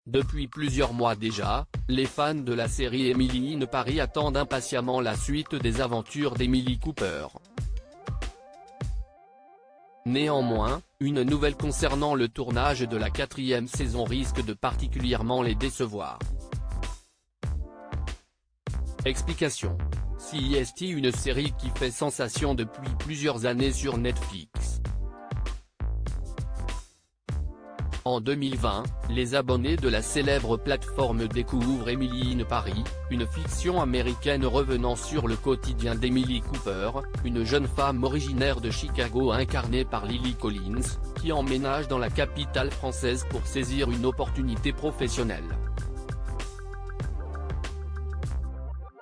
Depuis plusieurs mois déjà, les fans de la série Emily in Paris attendent impatiemment la suite des aventures d'Emily Cooper. Néanmoins, une nouvelle concernant le tournage de la 4e saison risque de particulièrement les décevoir. Explication. CIST, une série qui fait sensation depuis plusieurs années sur Netflix. En 2020, les abonnés de la célèbre plateforme découvrent Emily in Paris, une fiction américaine revenant sur le quotidien d'Emily Cooper, une jeune femme originaire de Chicago incarnée par Lily Collins, qui emménage dans la capitale française pour saisir une opportunité professionnelle.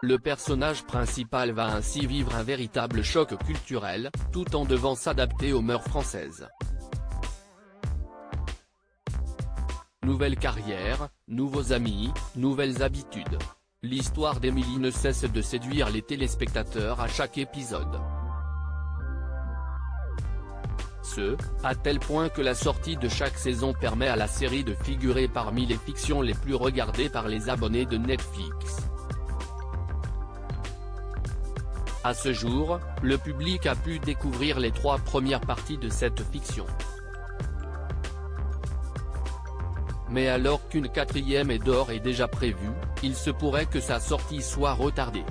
Le personnage principal va ainsi vivre un véritable choc culturel, tout en devant s'adapter aux mœurs françaises. Nouvelle carrière, nouveaux amis, nouvelles habitudes. L'histoire d'Emily ne cesse de séduire les téléspectateurs à chaque épisode. À tel point que la sortie de chaque saison permet à la série de figurer parmi les fictions les plus regardées par les abonnés de Netflix. À ce jour, le public a pu découvrir les 3 premières parties de cette fiction. Mais alors qu'une 4e est d'or est déjà prévue, il se pourrait que sa sortie soit retardée.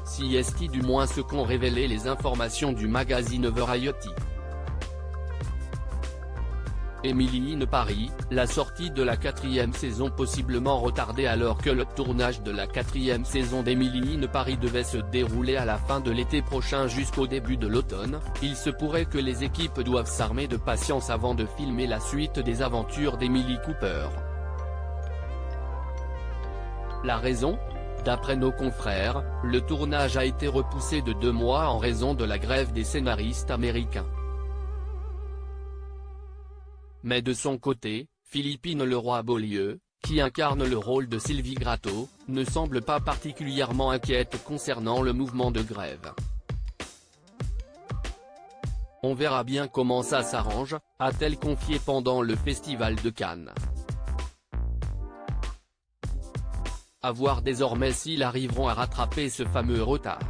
CIST, du moins ce qu'ont révélé les informations du magazine Variety. Emily in Paris, la sortie de la 4e saison possiblement retardée alors que le tournage de la 4e saison d'Emily in Paris devait se dérouler à la fin de l'été prochain jusqu'au début de l'automne, il se pourrait que les équipes doivent s'armer de patience avant de filmer la suite des aventures d'Emily Cooper. La raison ? D'après nos confrères, le tournage a été repoussé de 2 mois en raison de la grève des scénaristes américains. Mais de son côté, Philippine Leroy-Beaulieu, qui incarne le rôle de Sylvie Gratton, ne semble pas particulièrement inquiète concernant le mouvement de grève. On verra bien comment ça s'arrange, a-t-elle confié pendant le Festival de Cannes. À voir désormais s'ils arriveront à rattraper ce fameux retard.